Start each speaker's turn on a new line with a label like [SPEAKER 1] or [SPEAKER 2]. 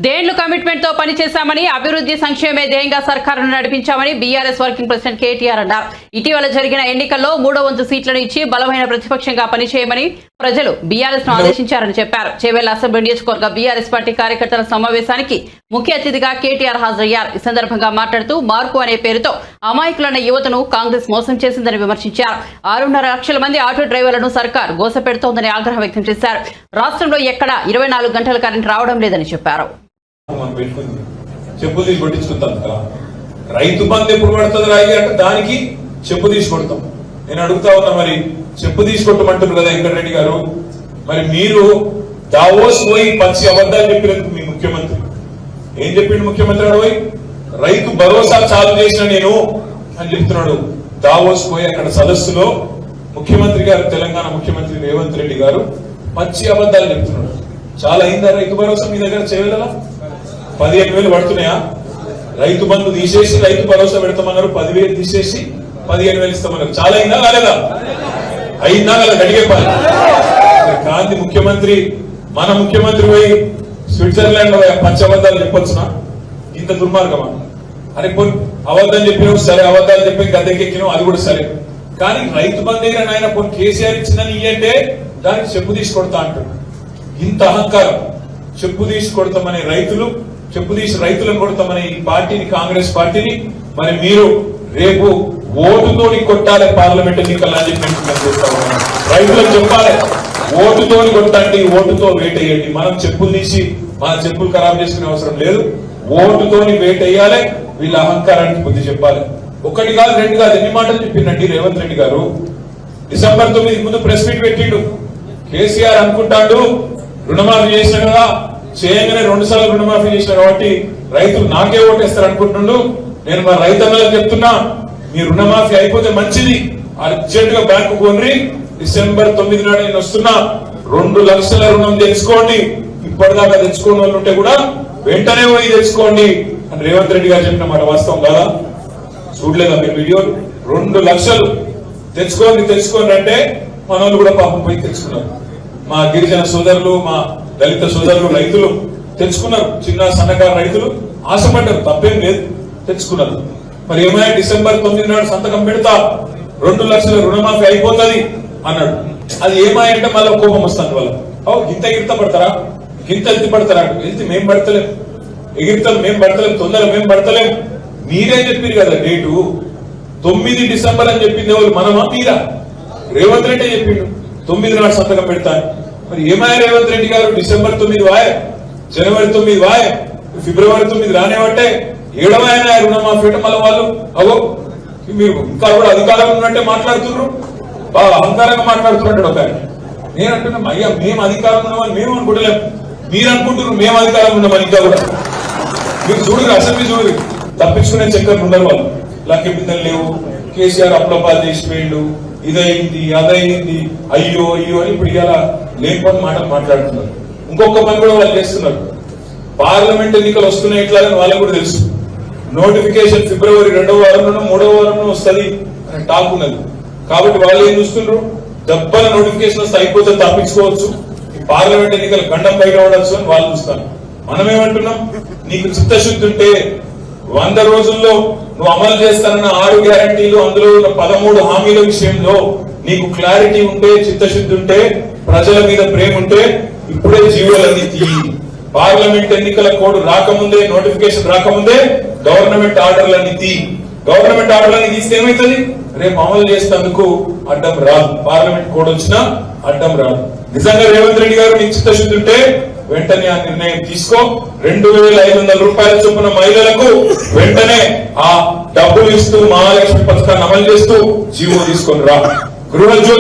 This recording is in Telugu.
[SPEAKER 1] దేండ్లు కమిట్మెంట్ తో పనిచేశామని అభివృద్ధి సంక్షేమే ధ్యేయంగా సర్కారును నడిపించామని బీఆర్ఎస్ వర్కింగ్ ప్రెసిడెంట్ కేటీఆర్ అన్నారు. ఇటీవల జరిగిన ఎన్నికల్లో 3వ వంతు సీట్లను ఇచ్చి బలమైన ప్రతిపక్షంగా పనిచేయమని ప్రజలు బీఆర్ఎస్ ను ఆదేశించారని చెప్పారు. చేవెళ్ల అసెంబ్లీ నియోజకవర్గ బీఆర్ఎస్ పార్టీ కార్యకర్తల సమావేశానికి ముఖ్య అతిథిగా కేటీఆర్ హాజరయ్యారు. ఈ సందర్భంగా మాట్లాడుతూ మార్పు అనే పేరుతో అమాయకులైన యువతను కాంగ్రెస్ మోసం చేసిందని విమర్శించారు. 6.5 లక్షల మంది ఆటో డ్రైవర్లను సర్కార్ గోసపెడుతోందని ఆగ్రహం వ్యక్తం చేశారు. రాష్ట్రంలో ఎక్కడా 24 గంటల కరెంట్ రావడం లేదని చెప్పారు.
[SPEAKER 2] చెప్పు తీసి కొట్టించుకుంటాం కదా. రైతు బంధు ఎప్పుడు పడుతుంది రాయి అంటే దానికి చెప్పు తీసి కొడతాం. నేను అడుగుతా ఉన్నా, మరి చెప్పు తీసి కొట్టమంటారు కదా వెంకటరెడ్డి గారు, మరి మీరు దావోస్ పోయి పచ్చి అబద్ధాలు చెప్పినందుకు మీ ముఖ్యమంత్రి ఏం చెప్పిండు? ముఖ్యమంత్రి అడవి రైతు భరోసా చాలు చేసిన నేను అని చెప్తున్నాడు. దావోస్ పోయి అక్కడ సదస్సులో ముఖ్యమంత్రి గారు, తెలంగాణ ముఖ్యమంత్రి రేవంత్ రెడ్డి గారు పచ్చి అబద్ధాలు చెప్తున్నాడు. చాలా అయిందా రైతు భరోసా మీ దగ్గర? చేయగలరా? 15,000 పడుతున్నాయా? రైతు బంధు తీసేసి రైతు భరోసా పెడతామన్నారు, 10,000 తీసేసి 15,000 ఇస్తామన్నారు. చాలా అయిందా కాలేదా? అయిందా కదా? గడిగే పని. గాంధీ ముఖ్యమంత్రి, మన ముఖ్యమంత్రి పోయి స్విట్జర్లాండ్ లో పచ్చి అబద్ధాలు చెప్పొచ్చునా? ఇంత దుర్మార్గమా? అని పోయి అబద్ధం చెప్పినావు సరే, అబద్ధాలు చెప్పి గద్దెకెక్కినావు అది కూడా సరే, కానీ రైతు బంధు దగ్గర ఆయన కొన్ని కేసీఆర్ ఇచ్చిందని ఇయ్యంటే దానికి చెప్పు తీసి కొడతా అంటాడు. ఇంత అహంకారం! చెప్పు తీసి కొడతామనే రైతులు, చెప్పు తీసి రైతులను కొడతామనే ఈ పార్టీని, కాంగ్రెస్ పార్టీని మరి మీరు రేపు ఓటుతోని కొట్టాలి పార్లమెంట్ ఎన్నికల్లో అని చెప్పి రైతులకు చెప్పాలి. ఓటుతోని కొట్టండి, ఓటుతో వేటేయండి. మనం చెప్పులు తీసి మన చెప్పులు ఖరాబ్ చేసుకునే అవసరం లేదు. ఓటుతోని వేటేయాలి. వీళ్ళ అహంకారానికి బుద్ధి చెప్పాలి. 1 కాదు 2 కాదు ఎన్ని మాటలు చెప్పిందండి రేవంత్ రెడ్డి గారు. డిసెంబర్ 9 ముందు ప్రెస్ మీట్ పెట్టిండు. కేసీఆర్ అనుకుంటాడు రుణమాఫీ చేసిన కదా, చేయగానే 2 సార్లు రుణమాఫీ చేసిన కాబట్టి రైతులు నాకే ఓటేస్తారు అనుకుంటుండు. నేను మా రైతన్నలకు చెప్తున్నా, మీ రుణమాఫీ అయిపోతే మంచిది, అర్జెంట్ గా బ్యాంకు కొనరి. డిసెంబర్ 9 నాడు నేను వస్తున్నా, 2 లక్షల రుణం తెచ్చుకోండి. ఇప్పటిదాకా తెచ్చుకోని వాళ్ళు ఉంటే కూడా వెంటనే పోయి తెచ్చుకోండి అని రేవంత్ రెడ్డి గారు చెప్పిన మాట వాస్తవం కదా? చూడలేదా మీరు వీడియోలు? 2 లక్షలు తెచ్చుకోండి అంటే మన వాళ్ళు కూడా పాపం పోయి తెచ్చుకున్నారు. మా గిరిజన సోదరులు, మా దళిత సోదరులు, రైతులు తెచ్చుకున్నారు. చిన్న సన్నకారు రైతులు ఆశపడ్డారు, తప్పేం లేదు, తెచ్చుకున్నారు. మరి ఏమైనా డిసెంబర్ 9 నాడు సంతకం పెడతా 2 లక్షల రుణమాఫీ అయిపోతుంది అన్నాడు. అది ఏమాయంటే మళ్ళీ కోపం వస్తాను వాళ్ళ. గింత ఎగిరిత పడతారా, గింత ఎత్తి పడతారా? వెళ్తే మేము పడతలేం, ఎగిరితలు మేము పడతలేం, తొందర మేము పడతలేం. మీరే చెప్పారు కదా డేటు 9 డిసెంబర్ అని చెప్పింది ఎవరు? మనమా మీరా? రేవంత్ రెడ్డి చెప్పిండు 9 నాడు సంతకం పెడతాను. మరి ఏమాయ రేవంత్ రెడ్డి గారు? డిసెంబర్ 9 వాయ్, జనవరి 9 వాయ్, ఫిబ్రవరి 9 రానివ్వంటే 7వ ఆయన రుణమాఫీ అంటే మళ్ళీ వాళ్ళు అవో మీరు ఇంకా కూడా అధికారం ఉన్నట్టే మాట్లాడుతున్నారు, బాగా అహంకారంగా మాట్లాడుతున్నట్టు ఒక ఆయన. నేను అంటున్నాం, అయ్యా మేము అధికారం ఉన్నామని మేము అనుకుంటలేము, మీరు అనుకుంటున్నారు మేము అధికారం ఉన్నామని. ఇంకా కూడా మీరు చూడరు, అసెంబ్లీ చూడరు, తప్పించుకునే చక్కర్లు ఉండరు వాళ్ళు. లక్కీ బిందెలు లేవు, కేసీఆర్ అప్లపాలు చేసి వేయండు, ఇదైంది అదైంది, అయ్యో అయ్యో అని ఇప్పుడు ఇలా లేకపోతే మాటలు మాట్లాడుతున్నారు. ఇంకొక పని కూడా వాళ్ళు చేస్తున్నారు. పార్లమెంట్ ఎన్నికలు వస్తున్నాయి ఇట్లా అని వాళ్ళకు కూడా తెలుసు. నోటిఫికేషన్ ఫిబ్రవరి 2వ వారంలోనూ 3వ వారంలో వస్తుంది అని టాక్ ఉన్నది. కాబట్టి వాళ్ళు ఏం చూస్తున్నారు? దెబ్బల నోటిఫికేషన్ వస్తే అయిపోతే తప్పించుకోవచ్చు, ఈ పార్లమెంట్ ఎన్నికలు గండం బయట పడవచ్చు అని వాళ్ళు చూస్తారు. మనం ఏమంటున్నాం? నీకు చిత్తశుద్ధి ఉంటే 100 రోజుల్లో నువ్వు అమలు చేస్తానన్న 6 గ్యారంటీలు, అందులో ఉన్న 13 హామీల విషయంలో నీకు క్లారిటీ ఉంటే, చిత్తశుద్ధి ఉంటే, ప్రజల మీద ప్రేమ ఉంటే ఇప్పుడే జీవోలన్నీ తీయి. పార్లమెంట్ ఎన్నికల కోడ్ రాకముందే, నోటిఫికేషన్ రాకముందే గవర్నమెంట్ ఆర్డర్లన్నీ తీయి. గవర్నమెంట్ ఆర్డర్లన్నీ తీస్తే ఏమైతుంది? రేపు అమలు చేసేందుకు అడ్డం రాదు. పార్లమెంట్ కోడ్ వచ్చినా అడ్డం రాదు. నిజంగా రేవంత్ రెడ్డి గారు నీకు చిత్తశుద్ధి ఉంటే వెంటనే ఆ నిర్ణయం తీసుకో. 2,500 రూపాయల చొప్పున మహిళలకు వెంటనే ఆ డబ్బులు ఇస్తూ మహాలక్ష్మి పథకాన్ని అమలు చేస్తూ జీవో తీసుకొని రా. గృహజ్యోతి